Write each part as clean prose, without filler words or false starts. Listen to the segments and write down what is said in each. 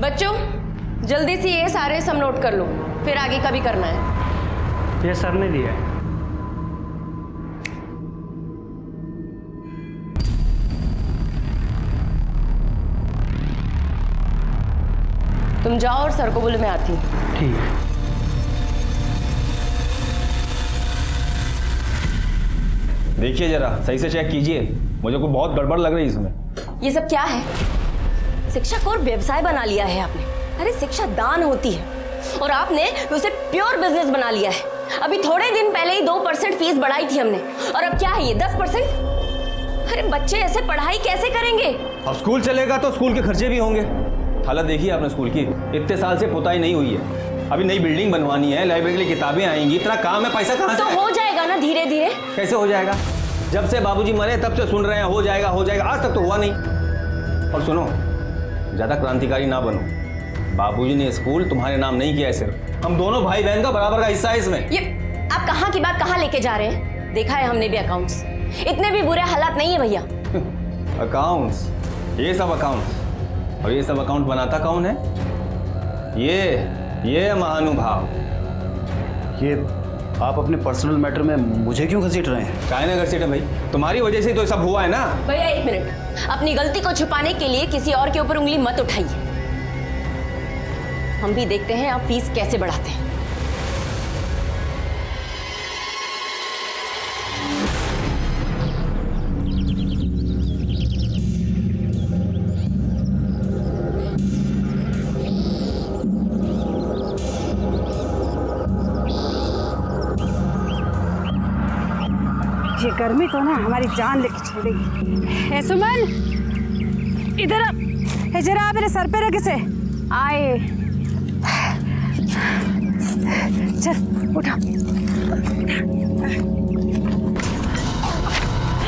बच्चों जल्दी से ये सारे सम नोट कर लो, फिर आगे का भी करना है। ये सर ने दिया है। तुम जाओ और सर को बोलो मैं आती हूँ। ठीक है। देखिए जरा सही से चेक कीजिए, मुझे को बहुत गड़बड़ लग रही है इसमें। ये सब क्या है? शिक्षा को और व्यवसाय बना लिया है आपने। अरे शिक्षा दान होती है और आपने उसे प्योर बिजनेस बना लिया है। अभी थोड़े दिन पहले ही 2% फीस बढ़ाई थी हमने और अब क्या है ये 10%? अरे बच्चे ऐसे पढ़ाई कैसे करेंगे? अब स्कूल चलेगा तो स्कूल के खर्चे भी होंगे। हालत देखिए आपने स्कूल की, इतने साल से पुताई नहीं हुई है, अभी नई बिल्डिंग बनवानी है, लाइब्रेरी के लिए किताबें आएंगी, इतना काम है, पैसा कहाँ से? तो हो जाएगा ना धीरे धीरे। कैसे हो जाएगा? जब से बाबूजी मरे तब से सुन रहे हैं हो जाएगा हो जाएगा, आज तक तो हुआ नहीं। और सुनो, ज्यादा क्रांतिकारी ना बनो, बाबूजी ने स्कूल तुम्हारे नाम नहीं किया है, सिर्फ हम दोनों भाई बहन का बराबर का हिस्सा है इसमें। ये आप कहाँ की बात कहाँ लेके जा रहे हैं? देखा है हमने भी अकाउंट्स, इतने भी बुरे हालात नहीं है भैया। अकाउंट्स, ये सब अकाउंट्स, और ये सब अकाउंट बनाता कौन है? ये महानुभाव। ये आप अपने पर्सनल मैटर में मुझे क्यों घसीट रहे हैं? काहे ना घसीटे भाई, तुम्हारी वजह से तो सब हुआ है ना। भैया एक मिनट, अपनी गलती को छुपाने के लिए किसी और के ऊपर उंगली मत उठाइए। हम भी देखते हैं आप फीस कैसे बढ़ाते हैं। ये गर्मी तो ना हमारी जान लेके छोड़ेगी। ए सुमन, इधर आ, जरा आप मेरे सर पे रख इसे। आए, चल उठा।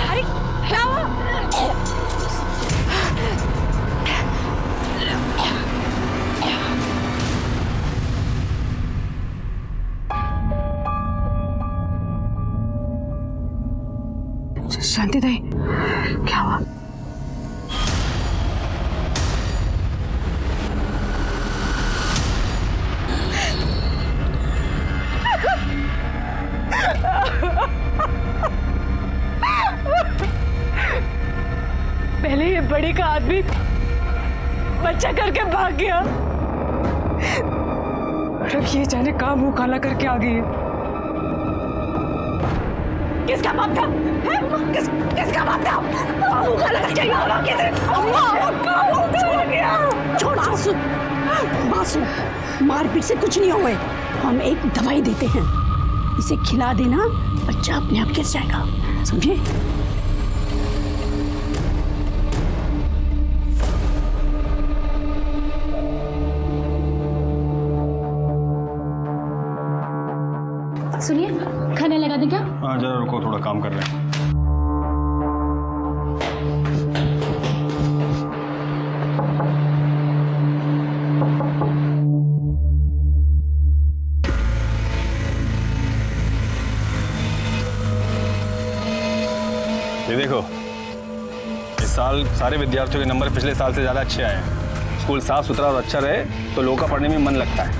अरे क्या हुआ? शांति दे, क्या हुआ? पहले ये बड़े का आदमी बच्चा करके भाग गया, और अब ये जाने कहाँ मुंह काला करके आ गई है। किसका बाप था? किसका बाप था? मुंह काला करके गया। छोड़ आंसू, मासूम, मारपीट से कुछ नहीं हुए। हम एक दवाई देते हैं, इसे खिला देना, बच्चा अपने आप गिर जाएगा, समझे? सुनिए, खाना लगा दें क्या? हाँ जरा रुको, थोड़ा काम कर रहे हैं। ये देखो, इस साल सारे विद्यार्थियों के नंबर पिछले साल से ज़्यादा अच्छे आए हैं। स्कूल साफ सुथरा और अच्छा रहे तो लोगों का पढ़ने में मन लगता है,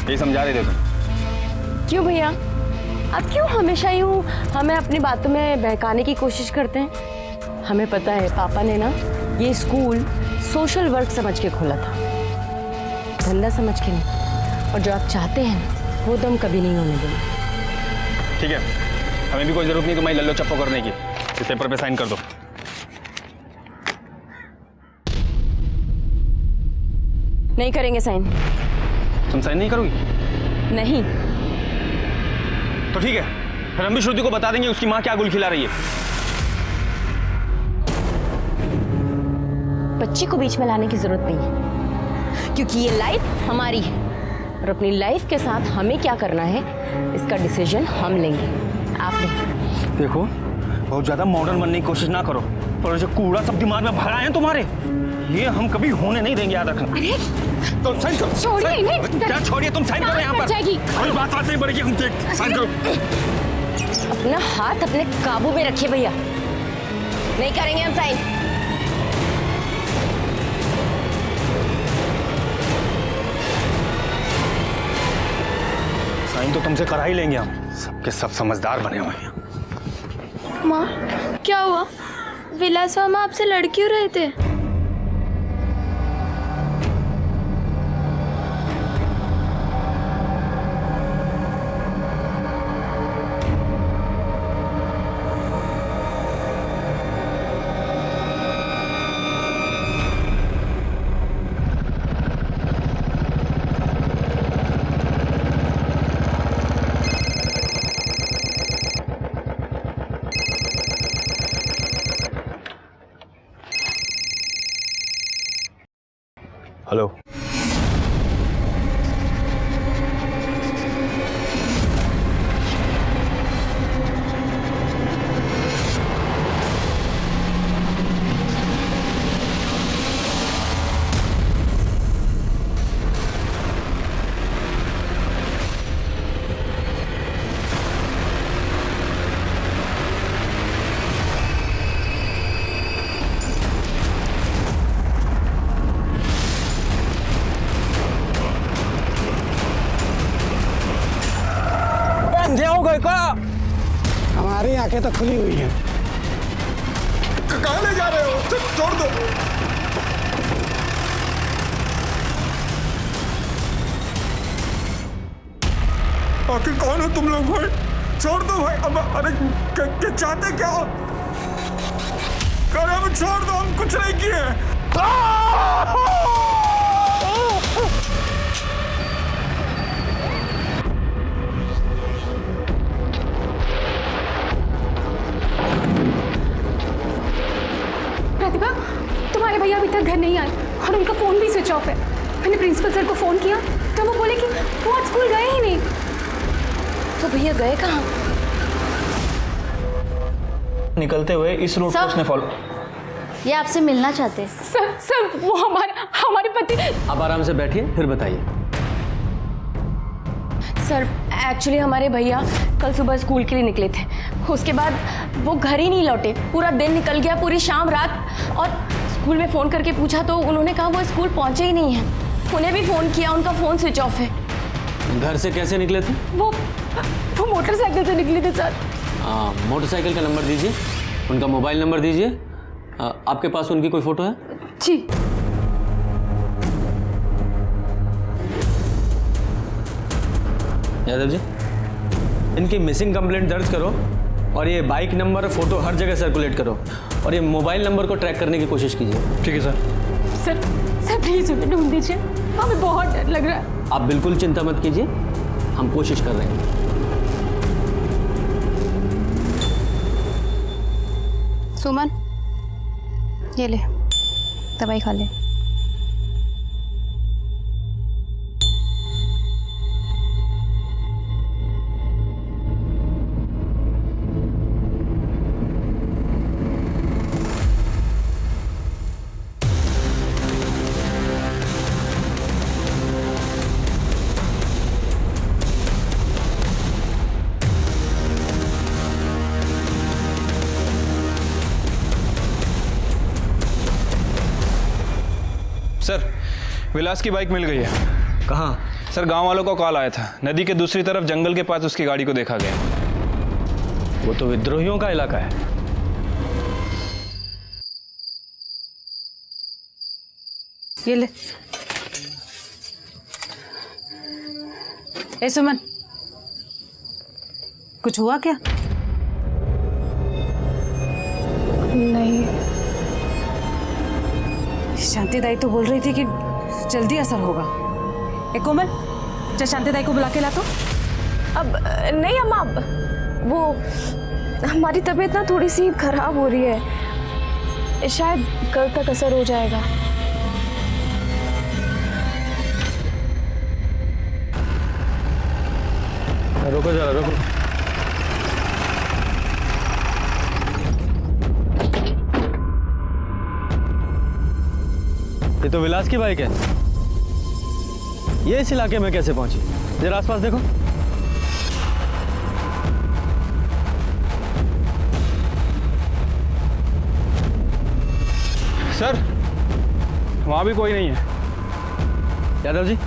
यही समझा रहे थे तुम। क्यों भैया, आप क्यों हमेशा यूं हमें अपनी बातों में बहकाने की कोशिश करते हैं? हमें पता है पापा ने ना ये स्कूल सोशल वर्क समझ के खोला था, धंधा समझ के नहीं। और जो आप चाहते हैं वो तो हम कभी नहीं होने देंगे। ठीक है, हमें भी कोई जरूरत नहीं तुम्हारी लल्लो चप्पो करने की, इस पेपर पे साइन कर दो। नहीं करेंगे साइन। तुम साइन नहीं करोगी? नहीं। तो ठीक है, फिर हम भी श्रुति को बता देंगे उसकी माँ क्या गुल खिला रही है। बच्चे को बीच में लाने की जरूरत नहीं है, क्योंकि ये लाइफ हमारी है और अपनी लाइफ के साथ हमें क्या करना है इसका डिसीजन हम लेंगे, आप नहीं। देखो, बहुत ज्यादा मॉडर्न बनने की कोशिश ना करो, और जो कूड़ा सब दिमाग में भरा है तुम्हारे, ये हम कभी होने नहीं देंगे, याद रखना। अरे तो साइन करो। छोड़िए इन्हें। क्या छोड़िए? तुम साइन करो यहाँ पर। जाएगी। कोई बात नहीं बढ़ेगी, हम देख साइन करो। अपना हाथ अपने काबू में रखिए भैया, नहीं करेंगे हम साइन। साइन तो तुमसे करा ही लेंगे हम, सबके सब समझदार बने हुए हैं। माँ क्या हुआ? विलास मामा आपसे लड़ क्यों रहे थे? हेलो। अंधे हो गए का? हमारी आंखें तो खुली हुई हैं। कहाँ ले जा रहे हो? छोड़ दो। आखिर कौन हो तुम लोग भाई? छोड़ दो भाई। अब अरे क्या चाहते क्या हो? अरे अब छोड़ दो, हम कुछ नहीं किए। प्रतिभा, तुम्हारे भैया अभी तक घर नहीं आए और उनका फोन भी स्विच ऑफ है। मैंने प्रिंसिपल सर को फोन किया तो वो बोले कि वो आज स्कूल गए ही नहीं। तो भैया गए कहाँ? निकलते हुए इस रूट को उसने फॉलो। ये आपसे मिलना चाहते। सर वो हमारे पति। आप आराम से बैठिए, फिर बताइए। सर एक्चुअली हमारे भैया कल सुबह स्कूल के लिए निकले थे, उसके बाद वो घर ही नहीं लौटे। पूरा दिन निकल गया, पूरी शाम रात, और स्कूल में फ़ोन करके पूछा तो उन्होंने कहा वो स्कूल पहुंचे ही नहीं हैं। उन्हें भी फ़ोन किया, उनका फ़ोन स्विच ऑफ है। घर से कैसे निकले थे? वो मोटरसाइकिल से निकले थे सर। मोटरसाइकिल का नंबर दीजिए, उनका मोबाइल नंबर दीजिए। आपके पास उनकी कोई फ़ोटो है? जी। यादव जी, इनकी मिसिंग कंप्लेंट दर्ज करो और ये बाइक नंबर फ़ोटो हर जगह सर्कुलेट करो और ये मोबाइल नंबर को ट्रैक करने की कोशिश कीजिए। ठीक है सर। सर प्लीज उन्हें ढूंढ दीजिए, हमें बहुत डर लग रहा है। आप बिल्कुल चिंता मत कीजिए, हम कोशिश कर रहे हैं। सुमन ये ले, दवाई खा ले। सर, विलास की बाइक मिल गई है। कहाँ? सर, गांव वालों को कॉल आया था, नदी के दूसरी तरफ जंगल के पास उसकी गाड़ी को देखा गया। वो तो विद्रोहियों का इलाका है। ये ले। ए सुमन, कुछ हुआ क्या? नहीं। शांति दाई तो बोल रही थी कि जल्दी असर होगा। ए कोमल, चल शांति दाई को बुला के ला तो। अब नहीं अम्मा, अब वो हमारी तबीयत ना थोड़ी सी खराब हो रही है, शायद कल तक असर हो जाएगा। रुको जरा, रुको। ये तो विलास की बाइक है। ये इस इलाके में कैसे पहुंची? जरा आसपास देखो। सर, वहां भी कोई नहीं है। यादव जी,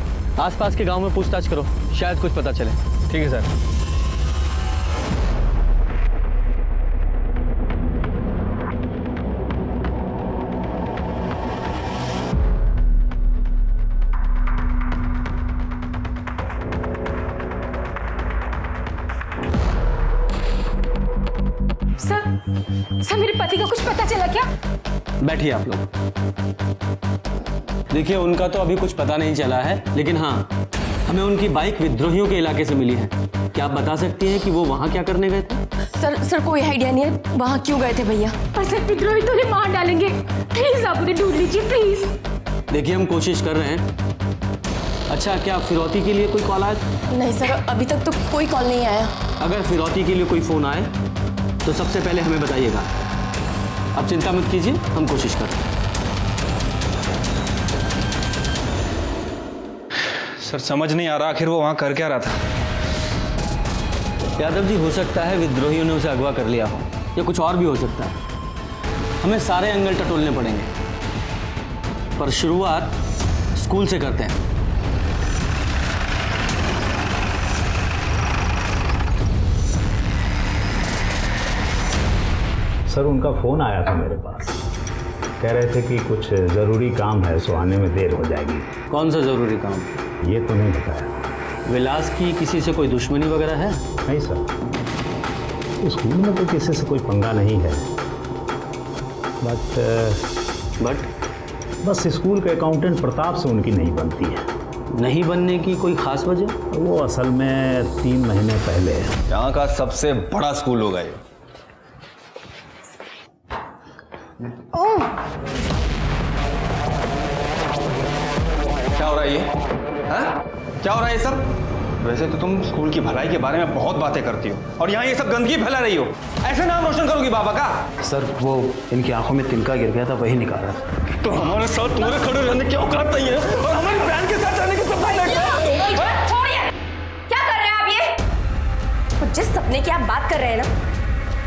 आसपास के गांव में पूछताछ करो, शायद कुछ पता चले। ठीक है सर। सर मेरे पति का कुछ पता चला क्या? बैठिए आप लोग। देखिए, उनका तो अभी कुछ पता नहीं चला है, लेकिन हाँ, हमें उनकी बाइक विद्रोहियों के इलाके से मिली है। क्या आप बता सकती हैं कि वो वहाँ क्या करने गए थे? सर कोई आइडिया नहीं है वहाँ क्यों गए थे भैया। पर सर विद्रोही तो उन्हें मार डालेंगे, प्लीज आप उन्हें ढूंढ लीजिए प्लीज। देखिए, हम कोशिश कर रहे हैं। अच्छा, क्या फिरौती के लिए कोई कॉल आया? नहीं सर, अभी तक तो कोई कॉल नहीं आया। अगर फिरौती के लिए कोई फ़ोन आए तो सबसे पहले हमें बताइएगा। आप चिंता मत कीजिए, हम कोशिश कर रहे हैं। सर समझ नहीं आ रहा आखिर वो वहाँ कर क्या रहा था। यादव जी, हो सकता है विद्रोहियों ने उसे अगवा कर लिया हो, या कुछ और भी हो सकता है। हमें सारे एंगल टटोलने पड़ेंगे, पर शुरुआत स्कूल से करते हैं। सर, उनका फ़ोन आया था मेरे पास। कह रहे थे कि कुछ ज़रूरी काम है, सो आने में देर हो जाएगी। कौन सा ज़रूरी काम? ये तो नहीं बताया। विलास की किसी से कोई दुश्मनी वगैरह है? नहीं सर, स्कूल में तो किसी से कोई पंगा नहीं है। बट बस स्कूल के अकाउंटेंट प्रताप से उनकी नहीं बनती है। नहीं बनने की कोई ख़ास वजह? वो असल में 3 महीने पहले यहाँ का सबसे बड़ा स्कूल होगा ये। क्या हो रहा है ये? हाँ? क्या हो रहा है ये सब? वैसे तो तुम स्कूल की भलाई के बारे में बहुत बातें करती हो और यहाँ ये सब गंदगी फैला रही हो। ऐसे नाम रोशन करोगी बाबा का? सर, वो इनकी आंखों में तिनका गिर गया था, वही निकाल रहा। तो हमारे साथ तुम्हारे खड़े रहने की औकात नहीं है और हमारी बहन के साथ रहने की सपना छोड़िए, क्या कर रहे हैं आप ये? तो जिस सपने की आप बात कर रहे हैं ना,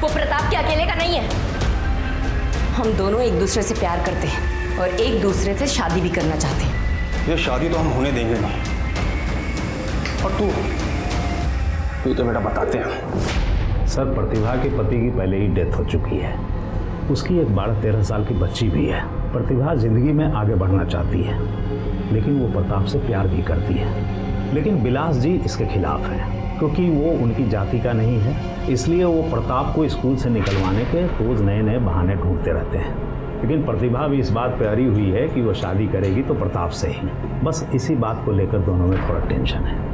वो प्रताप के अकेले का नहीं है। हम दोनों एक दूसरे से प्यार करते हैं और एक दूसरे से शादी भी करना चाहते हैं। ये शादी तो हम होने देंगे नहीं। और तू तो बेटा बताते हैं। सर, प्रतिभा के पति की पहले ही डेथ हो चुकी है। उसकी एक 12-13 साल की बच्ची भी है। प्रतिभा जिंदगी में आगे बढ़ना चाहती है, लेकिन वो प्रताप से प्यार भी करती है। लेकिन विलास जी इसके खिलाफ हैं, क्योंकि वो उनकी जाति का नहीं है। इसलिए वो प्रताप को स्कूल से निकलवाने के रोज़ नए नए बहाने ढूंढते रहते हैं। लेकिन प्रतिभा भी इस बात पे अड़ी हुई है कि वो शादी करेगी तो प्रताप से ही। बस इसी बात को लेकर दोनों में थोड़ा टेंशन है।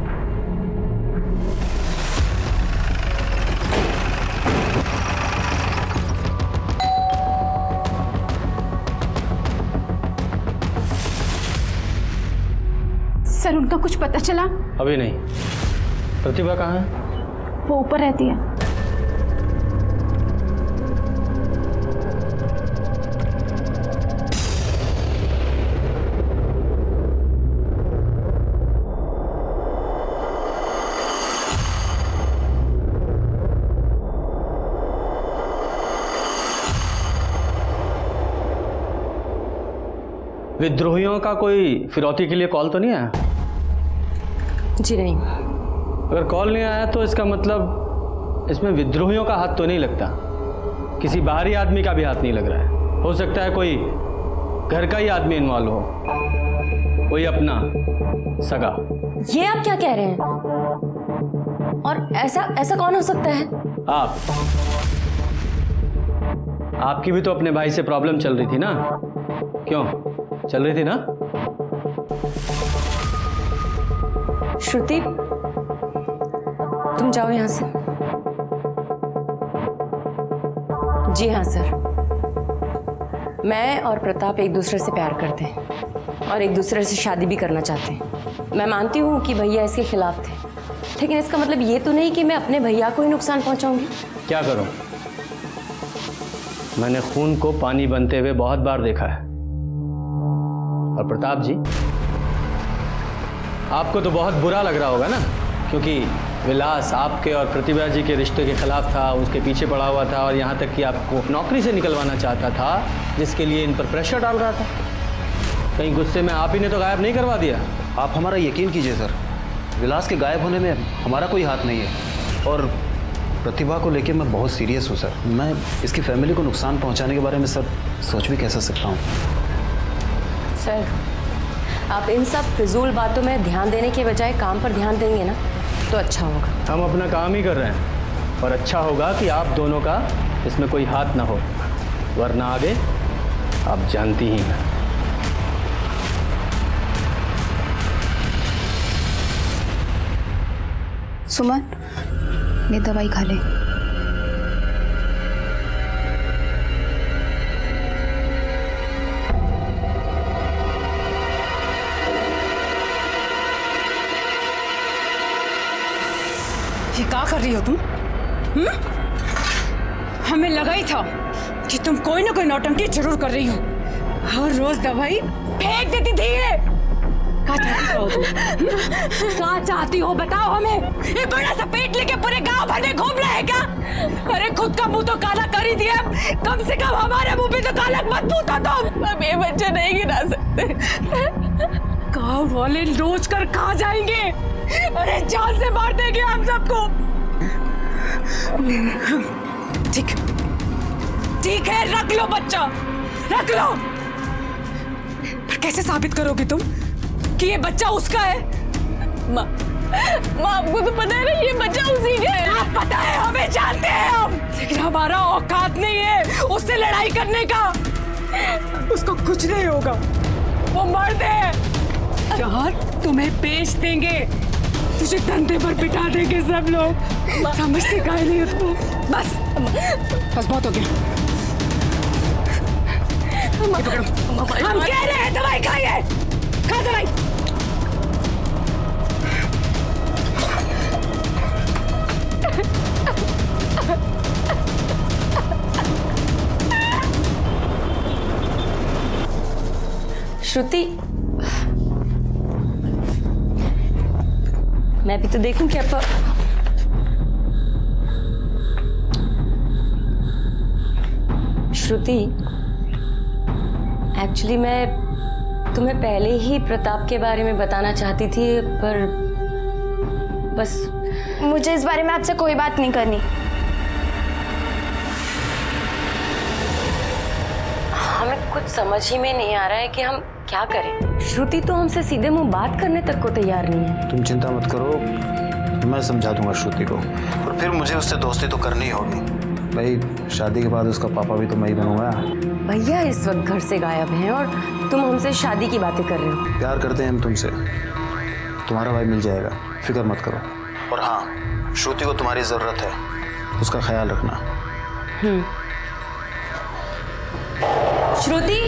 सर, उनका कुछ पता चला? अभी नहीं। प्रतिभा कहाँ है? वो ऊपर रहती है। विद्रोहियों का कोई फिरौती के लिए कॉल तो नहीं आया? जी नहीं। अगर कॉल नहीं आया तो इसका मतलब इसमें विद्रोहियों का हाथ तो नहीं लगता, किसी बाहरी आदमी का भी हाथ नहीं लग रहा है। हो सकता है कोई घर का ही आदमी इन्वॉल्व हो, कोई अपना सगा। ये आप क्या कह रहे हैं? और ऐसा कौन हो सकता है? आप। आपकी भी तो अपने भाई से प्रॉब्लम चल रही थी ना? क्यों चल रही थी ना? श्रुति, तुम जाओ यहां से। जी हाँ सर, मैं और प्रताप एक दूसरे से प्यार करते हैं और एक दूसरे से शादी भी करना चाहते हैं। मैं मानती हूँ कि भैया इसके खिलाफ थे, लेकिन इसका मतलब ये तो नहीं कि मैं अपने भैया को ही नुकसान पहुंचाऊंगी। क्या करूं? मैंने खून को पानी बनते हुए बहुत बार देखा है। और प्रताप जी, आपको तो बहुत बुरा लग रहा होगा ना, क्योंकि विलास आपके और प्रतिभा जी के रिश्ते के खिलाफ था, उसके पीछे पड़ा हुआ था और यहाँ तक कि आपको नौकरी से निकलवाना चाहता था, जिसके लिए इन पर प्रेशर डाल रहा था। कहीं गुस्से में आप ही ने तो गायब नहीं करवा दिया? आप हमारा यकीन कीजिए सर, विलास के गायब होने में हमारा कोई हाथ नहीं है और प्रतिभा को लेके मैं बहुत सीरियस हूँ सर। मैं इसकी फैमिली को नुकसान पहुँचाने के बारे में सर सोच भी कैसे सकता हूँ। सर, आप इन सब फिजूल बातों में ध्यान देने के बजाय काम पर ध्यान देंगे ना तो अच्छा होगा। हम अपना काम ही कर रहे हैं और अच्छा होगा कि आप दोनों का इसमें कोई हाथ ना हो, वरना आगे आप जानती ही हैं। सुमन, ये दवाई खा ले। ये क्या कर रही हो तुम? हमें लगा ही था कि तुम कोई ना कोई नौटंकी जरूर कर रही हो। हर रोज दवाई फेंक देती थी ये। क्या चाहती हो तुम? क्या चाहती हो बताओ हमें। ये बड़ा सा पेट लेके पूरे गांव भर में घूम रहा है क्या? अरे खुद का मुंह तो काला कर ही दिया, कम से कम हमारे मुंह पे तो काला मत पूछो तुम। अब ये बच्चे नहीं गिरा सकते। गांव वाले रोज कर खा जाएंगे। अरे जान से मार देंगे हम सबको। ठीक ठीक है, रख लो बच्चा, रख लो। पर कैसे साबित करोगे तुम कि ये बच्चा उसका है? माँ, आपको तो पता है ना ये बच्चा उसी का है। आप पता है, हमें जानते हैं हम, लेकिन हमारा औकात नहीं है उससे लड़ाई करने का। उसको कुछ नहीं होगा, वो मर्द है। यार तुम्हें बेच देंगे, तुझे धंधे पर बिठा देंगे सब लोग। समझते काहे नहीं उसको? बस बस बहुत हो गया। हम कह रहे हैं दवाई खाइए, खा दवाई। श्रुति, मैं भी तो देखूं क्या श्रुति, एक्चुअली मैं तुम्हें पहले ही प्रताप के बारे में बताना चाहती थी, पर बस मुझे इस बारे में आपसे कोई बात नहीं करनी। हमें कुछ समझ ही में नहीं आ रहा है कि हम क्या करें। श्रुति तो हमसे सीधे मुंह बात करने तक को तैयार नहीं है। तुम चिंता मत करो, मैं समझा दूंगा श्रुति को, और फिर मुझे उससे दोस्ती तो करनी होगी। भाई शादी के बाद उसका पापा भी तो मैं ही बनूंगा। भैया इस वक्त घर से गायब हैं और तुम हमसे शादी की बातें कर रहे हो। प्यार करते हैं हम तुमसे, तुम्हारा भाई मिल जाएगा, फिक्र मत करो। और हाँ, श्रुति को तुम्हारी जरूरत है, उसका ख्याल रखना। श्रुति,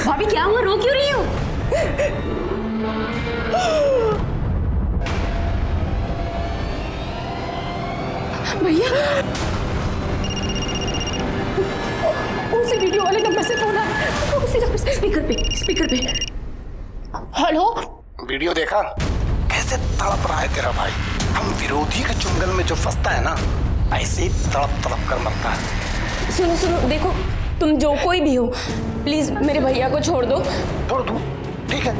भाभी क्या हुआ, रो क्यों रही हो? भैया, उसी वीडियो वाले नंबर से फोन आया, उसी नंबर से। स्पीकर पे। हेलो, वीडियो देखा कैसे तड़प रहा है तेरा भाई? हम विरोधी के चुंगल में जो फंसता है ना, ऐसे ही तड़प तड़प कर मरता है। सुनो, देखो, तुम जो कोई भी हो, प्लीज मेरे भैया को छोड़ दो। छोड़ दूं? ठीक है,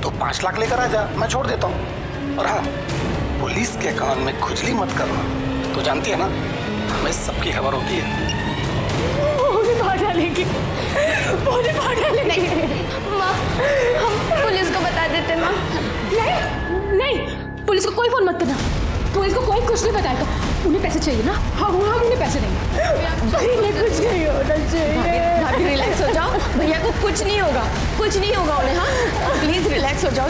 तो 5 लाख लेकर आ जा, मैं छोड़ देता हूँ। और हाँ, पुलिस के कान में खुजली मत करना, तो जानती है ना हमें सबकी खबर होती है। वो भाग डालेंगे। माँ, हम पुलिस को बता देते माँ। नहीं, पुलिस को कोई फोन मत करना। पुलिस को कोई कुछ नहीं बताएगा। उन्हें पैसे चाहिए ना? हम उन्हें पैसे देंगे। कुछ नहीं होना चाहिए। भाभी रिलैक्स हो जाओ, भैया को कुछ नहीं होगा उन्हें। हाँ, प्लीज रिलैक्स हो जाओ।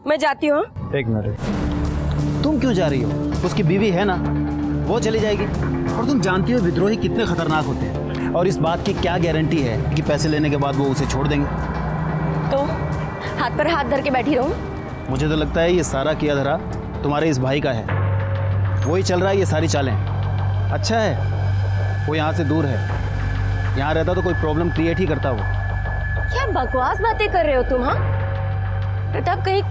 मैं जाती हूँ। एक मिनट, तुम क्यों जा रही हो? उसकी बीवी है ना, वो चली जाएगी। और तुम जानती हो विद्रोही कितने खतरनाक होते हैं, और इस बात की क्या गारंटी है कि पैसे लेने के बाद वो उसे छोड़ देंगे? तो हाथ पर हाथ धर के बैठी रहूं? मुझे तो लगता है ये सारा किया धरा तुम्हारे इस भाई का है, वही चल रहा है ये सारी चालें। अच्छा है वो यहाँ से दूर है, यहाँ रहता तो कोई प्रॉब्लम क्रिएट ही करता वो। क्या बकवास बातें कर रहे हो तुम? हाँ प्रताप, कहीं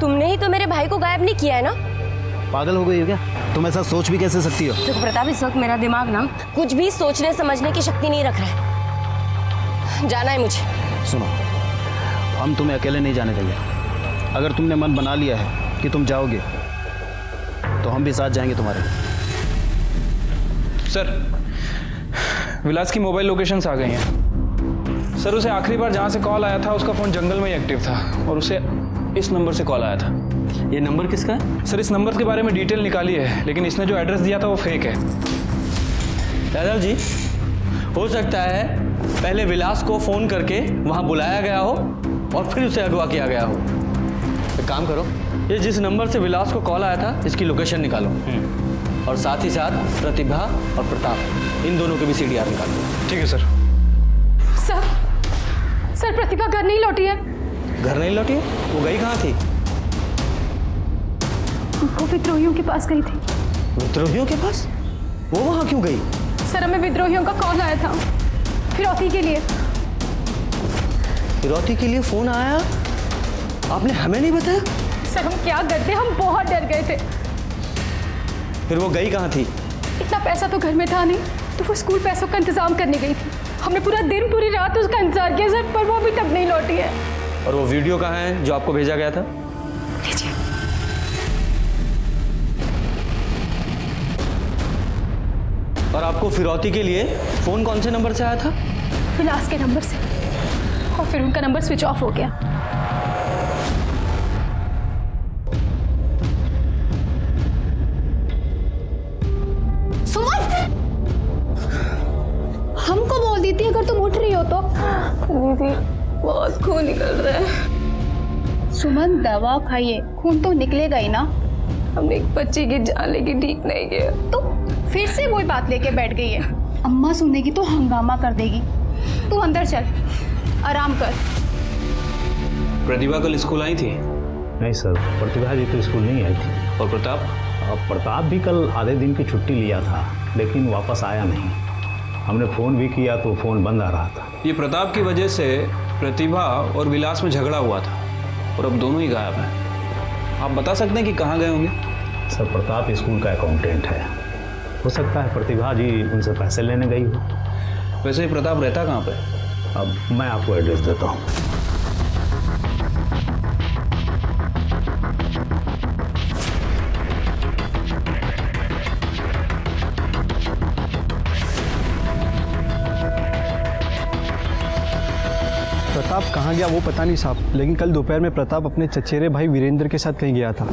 तुमने ही तो मेरे भाई को गायब नहीं किया है ना? पागल हो गई हो क्या तुम? ऐसा सोच भी कैसे सकती हो? देखो प्रताप, इस वक्त मेरा दिमाग ना कुछ भी सोचने समझने की शक्ति नहीं रख रहा है। जाना है मुझे। सुनो, हम तुम्हें अकेले नहीं जाने देंगे। अगर तुमने मन बना लिया है कि तुम जाओगे तो हम भी साथ जाएंगे तुम्हारे। सर, विलास की मोबाइल लोकेशंस आ गई हैं। सर, उसे आखिरी बार जहाँ से कॉल आया था उसका फ़ोन जंगल में ही एक्टिव था, और उसे इस नंबर से कॉल आया था। ये नंबर किसका है? सर, इस नंबर के बारे में डिटेल निकाली है, लेकिन इसने जो एड्रेस दिया था वो फेक है। यादव जी, हो सकता है पहले विलास को फ़ोन करके वहाँ बुलाया गया हो और फिर उसे अगवा किया गया हो। एक काम करो, ये जिस नंबर से विलास को कॉल आया था इसकी लोकेशन निकालो, और साथ ही साथ प्रतिभा और प्रताप, इन दोनों के भी CDR निकालो। ठीक है सर। सर प्रतिभा घर नहीं लौटी है। घर नहीं लौटी है? वो गई कहाँ थी? वो विद्रोहियों के पास गई थी। विद्रोहियों के पास? वो वहाँ क्यों गई? सर, हमें विद्रोहियों का कॉल आया था फिरौती के लिए। फिरौती के लिए फोन आया? आपने हमें नहीं बताया? सर, हम क्या करते, हम बहुत डर गए थे। फिर वो गई कहाँ थी? इतना पैसा तो घर में था नहीं, तो वो स्कूल पैसों का इंतजाम करने गई थी। हमने पूरा दिन पूरी रात उसका इंतजार किया सर, पर वो अभी तक नहीं लौटी है। और वो वीडियो कहाँ है जो आपको भेजा गया था? लीजिए। और आपको फिरौती के लिए फोन कौन से नंबर से आया था? विलास के नंबर से, और फिर उनका नंबर स्विच ऑफ हो गया। हमको बोल दी थी अगर तुम उठ रही हो तो। दीदी, बहुत खून निकल रहा है। सुमन, दवा खाइए, खून तो निकलेगा ही ना। हमने एक बच्चे की जान लेके ठीक नहीं किया। तो फिर से वही बात लेके बैठ गई है। अम्मा सुनेगी तो हंगामा कर देगी। तू अंदर चल, आराम कर। प्रतिभा कल स्कूल आई थी? नहीं सर, प्रतिभा जी तो स्कूल नहीं आई थी। और प्रताप? प्रताप भी कल आधे दिन की छुट्टी लिया था, लेकिन वापस आया नहीं। हमने फ़ोन भी किया तो फ़ोन बंद आ रहा था। ये प्रताप की वजह से प्रतिभा और विलास में झगड़ा हुआ था, और अब दोनों ही गायब हैं। आप बता सकते हैं कि कहाँ गए होंगे? सर, प्रताप स्कूल का अकाउंटेंट है, हो सकता है प्रतिभा जी उनसे पैसे लेने गई हो। वैसे ही प्रताप रहता कहाँ पे? अब मैं आपको एड्रेस देता हूँ। प्रताप कहाँ गया वो पता नहीं साहब, लेकिन कल दोपहर में प्रताप अपने चचेरे भाई वीरेंद्र के साथ कहीं गया था।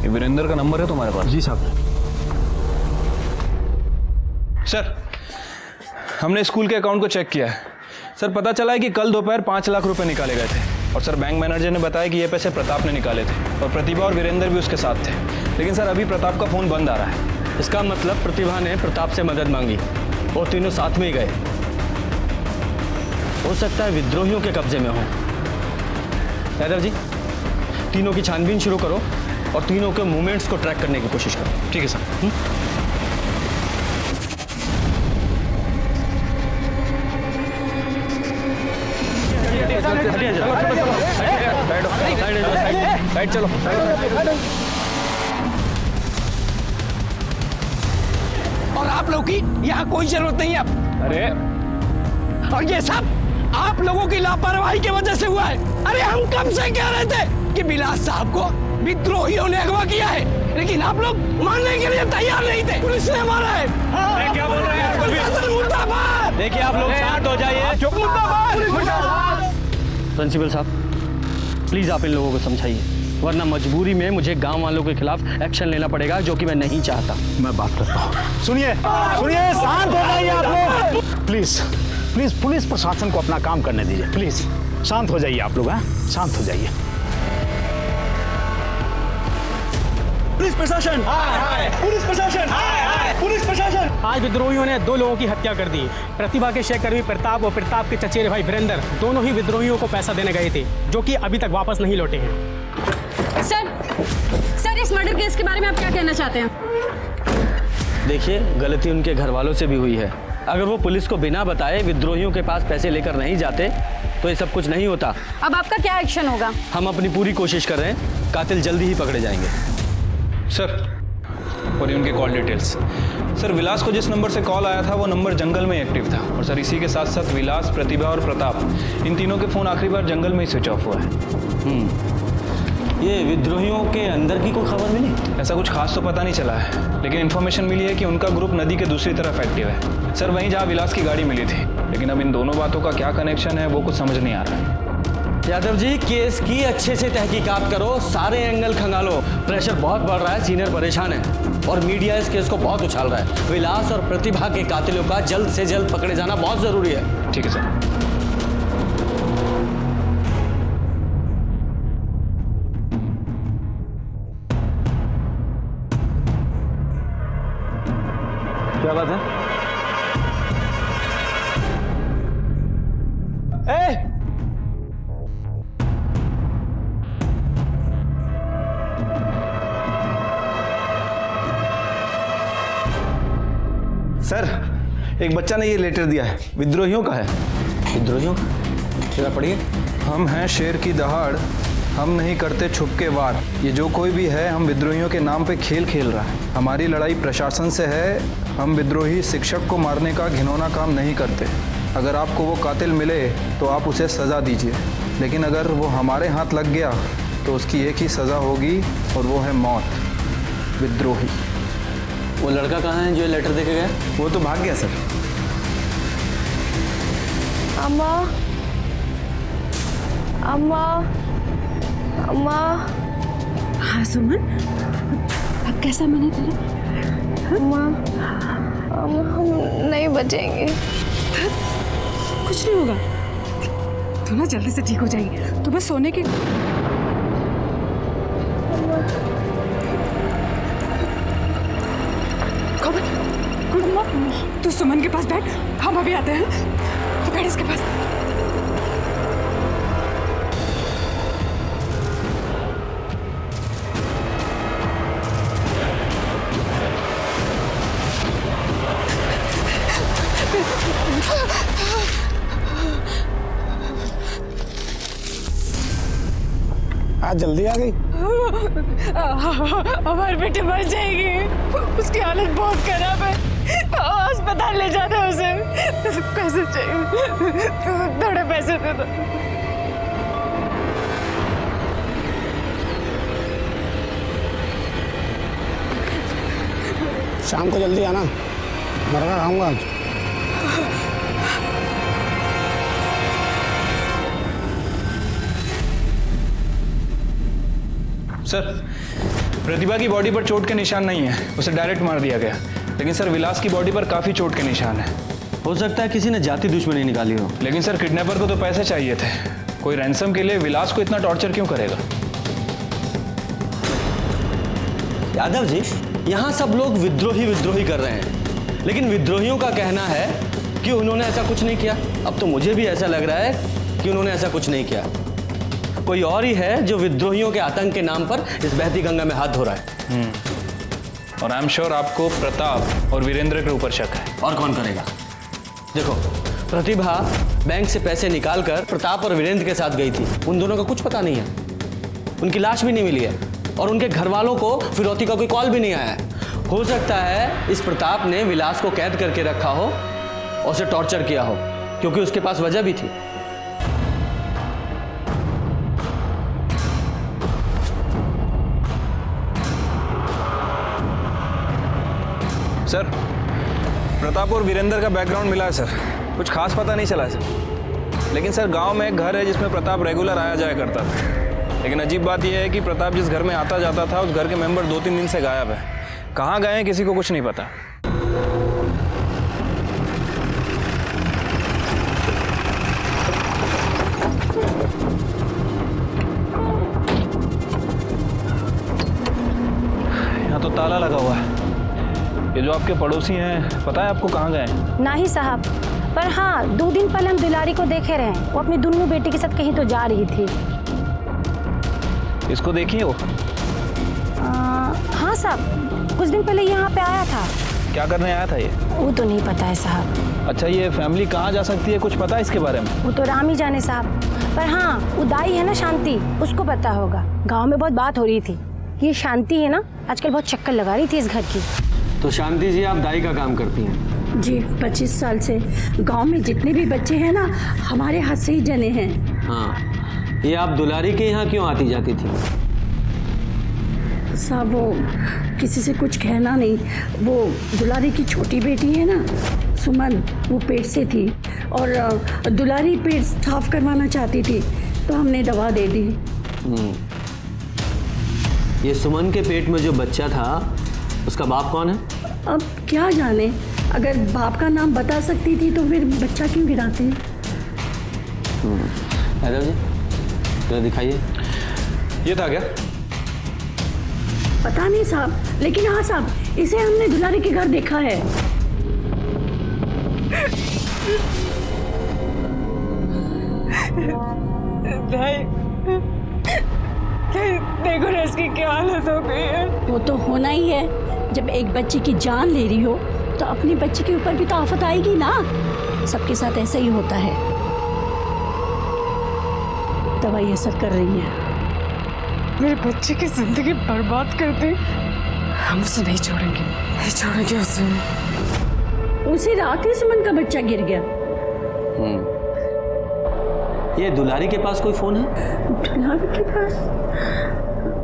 ये वीरेंद्र का नंबर है तुम्हारे पास? जी साहब। सर, हमने स्कूल के अकाउंट को चेक किया है। सर, पता चला है कि कल दोपहर 5 लाख रुपए निकाले गए थे, और सर बैंक मैनेजर ने बताया कि ये पैसे प्रताप ने निकाले थे, और प्रतिभा और वीरेंद्र भी उसके साथ थे। लेकिन सर, अभी प्रताप का फ़ोन बंद आ रहा है। इसका मतलब प्रतिभा ने प्रताप से मदद मांगी और तीनों साथ में ही गए। हो सकता है विद्रोहियों के कब्जे में हो। यादव जी, तीनों की छानबीन शुरू करो और तीनों के मूवमेंट्स को ट्रैक करने की कोशिश करो। ठीक है सर। साइड चलो। और आप लोगों की यहाँ कोई जरूरत नहीं है। अरे, और ये सब आप लोगों की लापरवाही की वजह से हुआ है। अरे हम कब से कह रहे थे कि विलास साहब को विद्रोहियों ने अगवा किया है, लेकिन आप लोग मानने के लिए तैयार नहीं थे। पुलिस ने मारा है। क्या बोल रहे हैं? देखिए, आप लोग शांत हो जाइए। प्रिंसिपल साहब, प्लीज आप इन लोगों को समझाइए, वरना मजबूरी में मुझे गांव वालों के खिलाफ एक्शन लेना पड़ेगा, जो कि मैं नहीं चाहता। मैं बात करता हूँ। सुनिए, शांत हो जाइए आप लोग, प्लीज। प्लीज पुलिस प्रशासन को अपना काम करने दीजिए। प्लीज शांत हो जाइए आप लोग, हैं शांत हो जाइए। पुलिस प्रशासन, पुलिस प्रशासन, पुलिस प्रशासन। आज विद्रोहियों ने 2 लोगों की हत्या कर दी। प्रतिभा के सहकर्मी प्रताप और प्रताप के चचेरे भाई वीरेंद्र दोनों ही विद्रोहियों को पैसा देने गए थे, जो कि अभी तक वापस नहीं लौटे हैं। सर इस मर्डर केस के बारे में आप क्या कहना चाहते हैं? देखिए, गलती उनके घर वालों से भी हुई है। अगर वो पुलिस को बिना बताए विद्रोहियों के पास पैसे लेकर नहीं जाते तो ये सब कुछ नहीं होता। अब आपका क्या एक्शन होगा? हम अपनी पूरी कोशिश कर रहे हैं, कातिल जल्दी ही पकड़े जाएंगे। सर, और ये उनके कॉल डिटेल्स। सर, विलास को जिस नंबर से कॉल आया था वो नंबर जंगल में एक्टिव था, और सर इसी के साथ साथ विलास, प्रतिभा और प्रताप, इन तीनों के फ़ोन आखिरी बार जंगल में ही स्विच ऑफ हुआ है। ये विद्रोहियों के अंदर की कोई खबर मिली? ऐसा कुछ खास तो पता नहीं चला है, लेकिन इन्फॉर्मेशन मिली है कि उनका ग्रुप नदी के दूसरी तरफ एक्टिव है सर, वहीं जहाँ विलास की गाड़ी मिली थी। लेकिन अब इन दोनों बातों का क्या कनेक्शन है वो कुछ समझ नहीं आ रहा है। यादव जी, केस की अच्छे से तहकीकात करो, सारे एंगल खंगालो। प्रेशर बहुत बढ़ रहा है, सीनियर परेशान है और मीडिया इस केस को बहुत उछाल रहा है। विलास और प्रतिभा के कातिलों का जल्द से जल्द पकड़े जाना बहुत जरूरी है। ठीक है सर। क्या बात है? सर, एक बच्चा ने ये लेटर दिया है, विद्रोहियों का है। विद्रोहियों? जरा पढ़िए। हम हैं शेर की दहाड़, हम नहीं करते छुप के वार। ये जो कोई भी है हम विद्रोहियों के नाम पे खेल खेल रहा है। हमारी लड़ाई प्रशासन से है, हम विद्रोही शिक्षक को मारने का घिनौना काम नहीं करते। अगर आपको वो कातिल मिले तो आप उसे सज़ा दीजिए, लेकिन अगर वो हमारे हाथ लग गया तो उसकी एक ही सज़ा होगी और वो है मौत। विद्रोही। वो लड़का कहाँ है जो लेटर देके गया? वो तो भाग गया सर। अम्मा, अम्मा, अम्मा। हाँ सुमन, अब कैसा मन है तेरा? अम्मा, अम्मा, हम नहीं बचेंगे। कुछ नहीं होगा, तू ना जल्दी से ठीक हो जाएगी। तू बस सोने की तू सुमन के पास बैठ, हम अभी आते हैं। तो बैठ इसके पास। आज जल्दी आ गई। हमारे बेटे मर जाएगी, उसकी हालत बहुत खराब है, अस्पताल ले जाना है उसे। पैसे चाहिए, थोड़े पैसे दे दो। शाम को जल्दी आना, मरगा खाऊंगा आज। सर, प्रतिभा की बॉडी पर चोट के निशान नहीं है, उसे डायरेक्ट मार दिया गया। लेकिन सर, विलास की बॉडी पर काफी चोट के निशान है। हो सकता है किसी ने जाति दुश्मनी निकाली हो। लेकिन सर, किडनैपर को तो पैसे चाहिए थे। कोई रैंसम के लिए विलास को इतना टॉर्चर क्यों करेगा? यादव जी, यहाँ सब लोग विद्रोही विद्रोही कर रहे हैं, लेकिन विद्रोहियों का कहना है कि उन्होंने ऐसा कुछ नहीं किया। अब तो मुझे भी ऐसा लग रहा है कि उन्होंने ऐसा कुछ नहीं किया। कोई और ही है जो विद्रोहियों के आतंक के नाम पर इस बहती गंगा में हाथ धो रहा है। और आई एम श्योर आपको प्रताप और वीरेंद्र के ऊपर शक है। और कौन करेगा? देखो, प्रतिभा बैंक से पैसे निकालकर प्रताप और वीरेंद्र के साथ गई थी। उन दोनों का कुछ पता नहीं है, उनकी लाश भी नहीं मिली है और उनके घर वालों को फिरौती का कोई कॉल भी नहीं आया है। हो सकता है इस प्रताप ने विलास को कैद करके रखा हो और उसे टॉर्चर किया हो, क्योंकि उसके पास वजह भी थी। सर, प्रताप और वीरेंद्र का बैकग्राउंड मिला है सर, कुछ खास पता नहीं चला है सर। लेकिन सर, गांव में एक घर है जिसमें प्रताप रेगुलर आया जाया करता था। लेकिन अजीब बात यह है कि प्रताप जिस घर में आता जाता था उस घर के मेंबर 2-3 दिन से गायब है। कहाँ गए हैं किसी को कुछ नहीं पता। ताला लगा हुआ है। ये जो आपके पड़ोसी हैं, पता है आपको कहाँ गए हैं? नहीं साहब, पर हाँ 2 दिन पहले हम दुलारी को देखे रहे। वो अपनी दोनों बेटी के साथ कहीं तो जा रही थी। इसको देखिए वो। हाँ साहब, कुछ दिन पहले यहाँ पे आया था। क्या करने आया था ये? वो तो नहीं पता है साहब। अच्छा, ये फैमिली कहाँ जा सकती है, कुछ पता है इसके बारे में? वो तो राम ही जाने साहब, पर हाँ वो दाई है ना शांति, उसको पता होगा। गांव में बहुत बात हो रही थी। ये शांति है ना, आजकल बहुत चक्कर लगा रही थी इस घर की। तो शांति जी, आप दाई का काम करती हैं? जी 25 साल से गांव में जितने भी बच्चे हैं ना, हमारे हाथ से ही जने हैं। हाँ, ये आप दुलारी के यहाँ क्यों आती जाती थी? साहब वो किसी से कुछ कहना नहीं। वो दुलारी की छोटी बेटी है ना सुमन, वो पेट से थी और दुलारी पेट साफ करवाना चाहती थी, तो हमने दवा दे दी। ये सुमन के पेट में जो बच्चा था, उसका बाप कौन है? अब क्या जाने, अगर बाप का नाम बता सकती थी तो फिर बच्चा क्यों गिराते? यादव जी, जरा दिखाइए। ये था क्या? पता नहीं साहब, लेकिन हाँ साहब, इसे हमने दुलारी के घर देखा है। देखो ना इसकी क्या हालत हो गई है। वो तो होना ही है, जब एक बच्चे की जान ले रही हो तो अपने बच्चे के ऊपर भी तो आफत आएगी ना। सबके साथ ऐसा ही होता है। दवाई असर कर रही है। मेरे बच्चे की जिंदगी बर्बाद कर दी। हम उसे नहीं छोड़ेंगे, नहीं छोड़ेंगे उसे रात ही सुमन का बच्चा गिर गया। ये दुलारी के पास कोई फोन है? दुलारी के पास?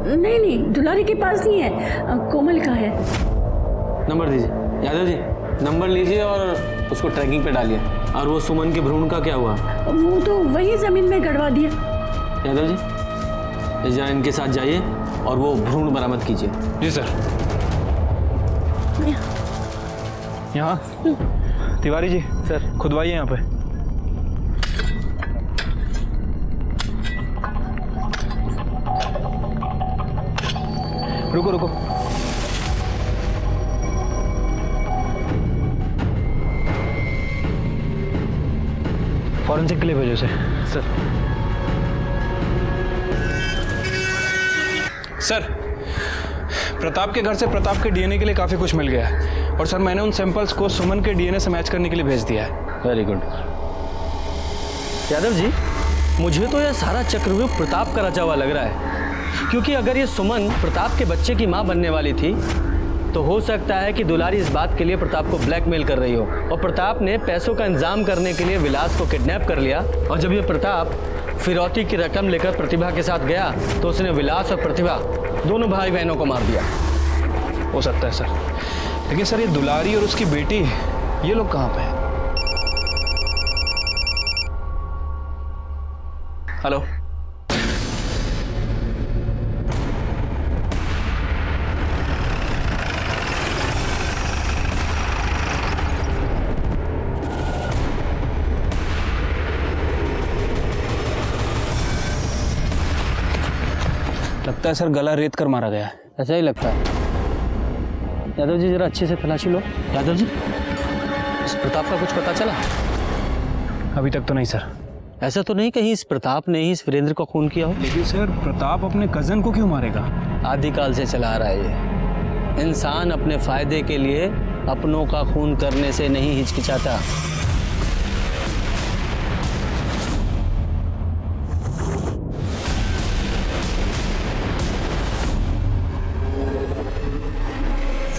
नहीं, दुलारी के पास नहीं है, कोमल का है। नंबर दीजिए यादव जी, नंबर लीजिए और उसको ट्रैकिंग पे डालिए। और वो सुमन के भ्रूण का क्या हुआ? वो तो वही जमीन में गड़वा दिया। यादव जी, जरा इनके साथ जाइए और वो भ्रूण बरामद कीजिए। जी सर। यहाँ तिवारी जी सर, खुदवाइए यहाँ पे। रुको रुको, फॉरेंसिक के लिए भेजो इसे। सर, प्रताप के घर से प्रताप के डीएनए के लिए काफ़ी कुछ मिल गया है और सर मैंने उन सैंपल्स को सुमन के डीएनए से मैच करने के लिए भेज दिया है। Very good. यादव जी, मुझे तो यह सारा चक्रव्यूह प्रताप का रचा हुआ लग रहा है, क्योंकि अगर ये सुमन प्रताप के बच्चे की माँ बनने वाली थी तो हो सकता है कि दुलारी इस बात के लिए प्रताप को ब्लैकमेल कर रही हो और प्रताप ने पैसों का इंतजाम करने के लिए विलास को किडनैप कर लिया। और जब ये प्रताप फिरौती की रकम लेकर प्रतिभा के साथ गया तो उसने विलास और प्रतिभा दोनों भाई बहनों को मार दिया। हो सकता है सर, लेकिन सर ये दुलारी और उसकी बेटी, ये लोग कहाँ पे हैं? हेलो, लगता है सर गला रेत कर मारा गया है। ऐसा ही लगता है। यादव जी, जरा अच्छे से तलाशी लो। यादव जी, इस प्रताप का कुछ पता चला? अभी तक तो नहीं सर। ऐसा तो नहीं कहीं इस प्रताप ने ही इस वीरेंद्र को खून किया हो? लेकिन सर प्रताप अपने कजन को क्यों मारेगा? आदिकाल से चला आ रहा है ये। इंसान अपने फायदे के लिए अपनों का खून करने से नहीं हिचकिचाता।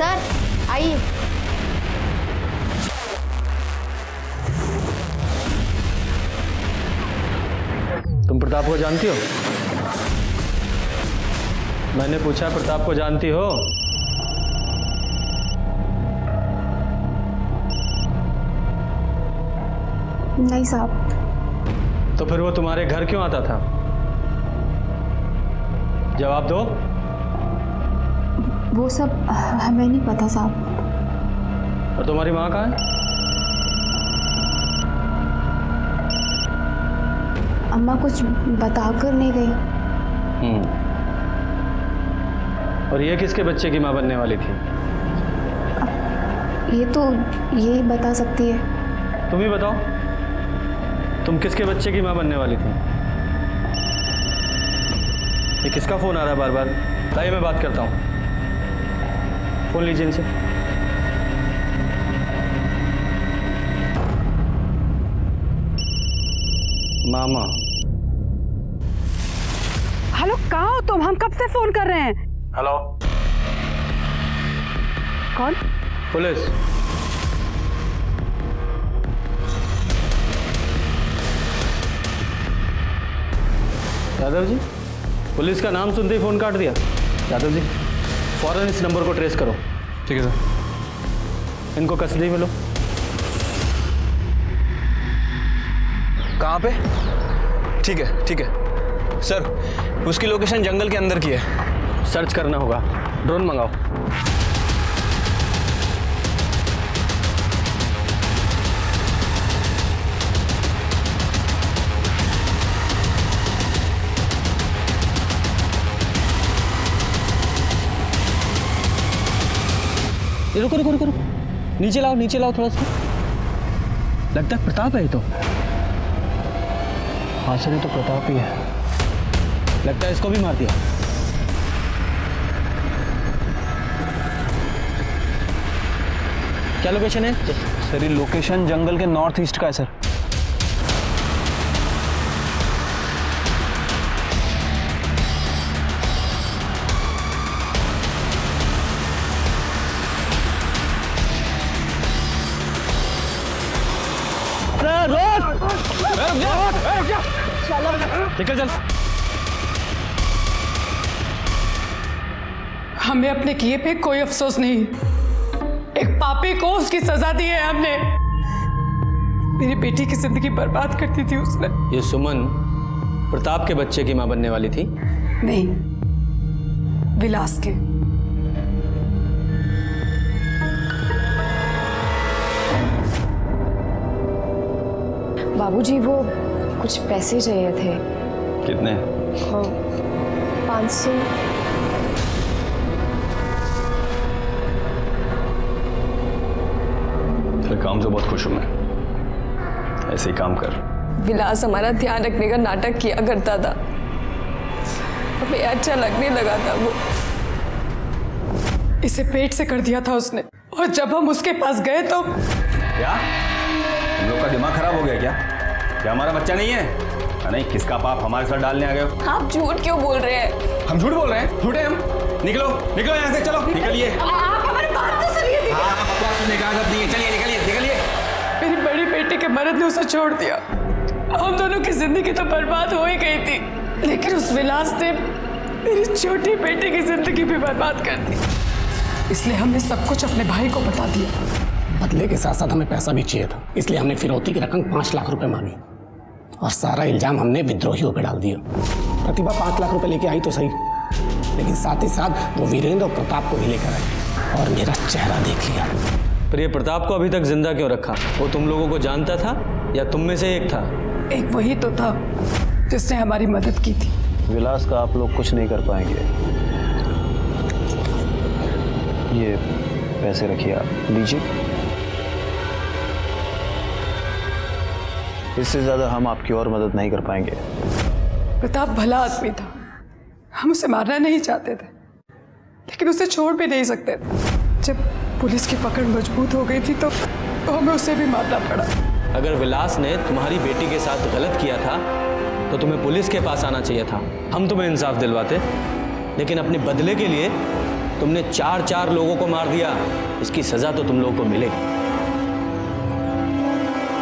सर आइए। तुम प्रताप को जानती हो? मैंने पूछा प्रताप को जानती हो? नहीं साहब। तो फिर वो तुम्हारे घर क्यों आता था? जवाब दो। वो सब हमें नहीं पता साहब। और तुम्हारी माँ कहाँ है? अम्मा कुछ बताकर नहीं गई। और ये किसके बच्चे की माँ बनने वाली थी? ये तो यही बता सकती है। तुम ही बताओ, तुम किसके बच्चे की माँ बनने वाली थी? ये किसका फ़ोन आ रहा है बार बार? लाइए मैं बात करता हूँ। फ़ोन लीजिए इनसे। मामा। हेलो, कहाँ हो तुम? हम कब से फोन कर रहे हैं। हेलो। कौन? पुलिस। यादव जी, पुलिस का नाम सुनते ही फ़ोन काट दिया। यादव जी, फौरन इस नंबर को ट्रेस करो। ठीक है सर। इनको कस्टडी में लो। कहाँ पे? ठीक है सर, उसकी लोकेशन जंगल के अंदर की है। सर्च करना होगा, ड्रोन मंगाओ। रुको रुको रुको रुको, नीचे लाओ थोड़ा सा। लगता है प्रताप है ये तो। हाँ सर, ये तो प्रताप ही है। लगता है इसको भी मार दिया। क्या लोकेशन है सर? ये लोकेशन जंगल के नॉर्थ ईस्ट का है सर। निकल चल। हमें अपने किए पे कोई अफसोस नहीं। एक पापी को उसकी सजा दी है हमने। मेरी बेटी की जिंदगी बर्बाद करती थी उसने। ये सुमन प्रताप के बच्चे की मां बनने वाली थी? नहीं, विलास के। बाबूजी, वो कुछ पैसे चाहिए थे। कितने? 500। तेरे काम से बहुत खुश हूं मैं। ऐसे ही काम कर। विलास हमारा ध्यान रखने का नाटक किया करता था, हमें अच्छा लगने लगा था। वो इसे पेट से कर दिया था उसने, और जब हम उसके पास गए तो क्या तुम लोग का दिमाग खराब हो गया क्या हमारा बच्चा नहीं है? नहीं, किसका पाप हमारे साथ डालने आ गए हो? आप झूठ क्यों बोल रहे हैं? हम झूठ बोल रहे हैं? झूठे हम? निकलो यहाँ से, चलो निकलिए। आप हमारी बात तो सुनिए। चलिए निकलिए। मेरी बड़ी बेटी के मर्द ने उसे छोड़ दिया। हम दोनों की जिंदगी तो बर्बाद हो ही गई थी, लेकिन उस विलास ने मेरी छोटी बेटी की जिंदगी भी बर्बाद कर दी। इसलिए हमने सब कुछ अपने भाई को बता दिया। बदले के साथ साथ हमें पैसा भी चाहिए था, इसलिए हमने फिरौती की रकम 5 लाख रुपए मांगी और सारा इल्जाम हमने विद्रोहियों पे डाल दिया। प्रतिभा 5 लाख रुपए लेके आई तो सही, लेकिन साथ ही साथ वो वीरेंद्र और प्रताप को भी लेकर आई और मेरा चेहरा देख लिया। पर ये प्रताप को अभी तक जिंदा क्यों रखा? वो तुम लोगों को जानता था या तुम में से एक था? एक वही तो था जिसने हमारी मदद की थी। विलास का आप लोग कुछ नहीं कर पाएंगे। ये पैसे रखिए, आप लीजिए। इससे ज़्यादा हम आपकी और मदद नहीं कर पाएंगे। प्रताप भला आदमी था, हम उसे मारना नहीं चाहते थे, लेकिन उसे छोड़ भी नहीं सकते थे। जब पुलिस की पकड़ मजबूत हो गई थी तो हमें उसे भी मारना पड़ा। अगर विलास ने तुम्हारी बेटी के साथ गलत किया था तो तुम्हें पुलिस के पास आना चाहिए था, हम तुम्हें इंसाफ दिलवाते। लेकिन अपने बदले के लिए तुमने 4 लोगों को मार दिया। इसकी सजा तो तुम लोगों को मिलेगी।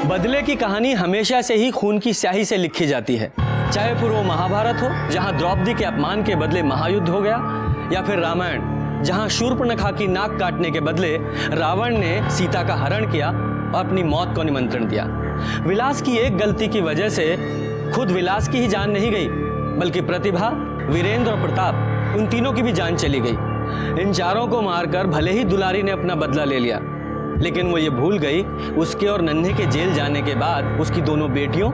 बदले की कहानी हमेशा से ही खून की स्याही से लिखी जाती है, चाहे फिर वो महाभारत हो जहां द्रौपदी के अपमान के बदले महायुद्ध हो गया, या फिर रामायण जहां शूर्पणखा की नाक काटने के बदले रावण ने सीता का हरण किया और अपनी मौत को निमंत्रण दिया। विलास की एक गलती की वजह से खुद विलास की ही जान नहीं गई, बल्कि प्रतिभा, वीरेंद्र और प्रताप, उन तीनों की भी जान चली गई। इन चारों को मारकर भले ही दुलारी ने अपना बदला ले लिया, लेकिन वो ये भूल गई उसके और नन्हे के जेल जाने के बाद उसकी दोनों बेटियों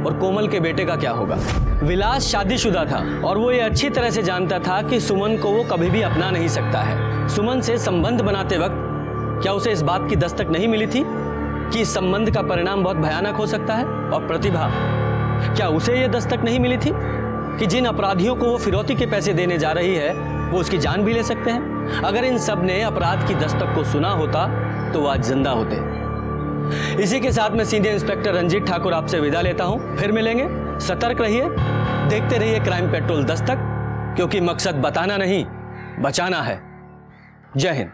और कोमल के बेटे का क्या होगा? विलास शादीशुदा था और वो ये अच्छी तरह से जानता था कि सुमन को वो कभी भी अपना नहीं सकता है। सुमन से संबंध बनाते वक्त क्या उसे इस बात की दस्तक नहीं मिली थी कि इस संबंध का परिणाम बहुत भयानक हो सकता है? और प्रतिभा, क्या उसे ये दस्तक नहीं मिली थी कि जिन अपराधियों को वो फिरौती के पैसे देने जा रही है वो उसकी जान भी ले सकते हैं? अगर इन सब ने अपराध की दस्तक को सुना होता तो वो आज जिंदा होते। इसी के साथ मैं सीनियर इंस्पेक्टर रंजीत ठाकुर आपसे विदा लेता हूं। फिर मिलेंगे। सतर्क रहिए, देखते रहिए क्राइम पेट्रोल दस्तक, क्योंकि मकसद बताना नहीं, बचाना है। जय हिंद।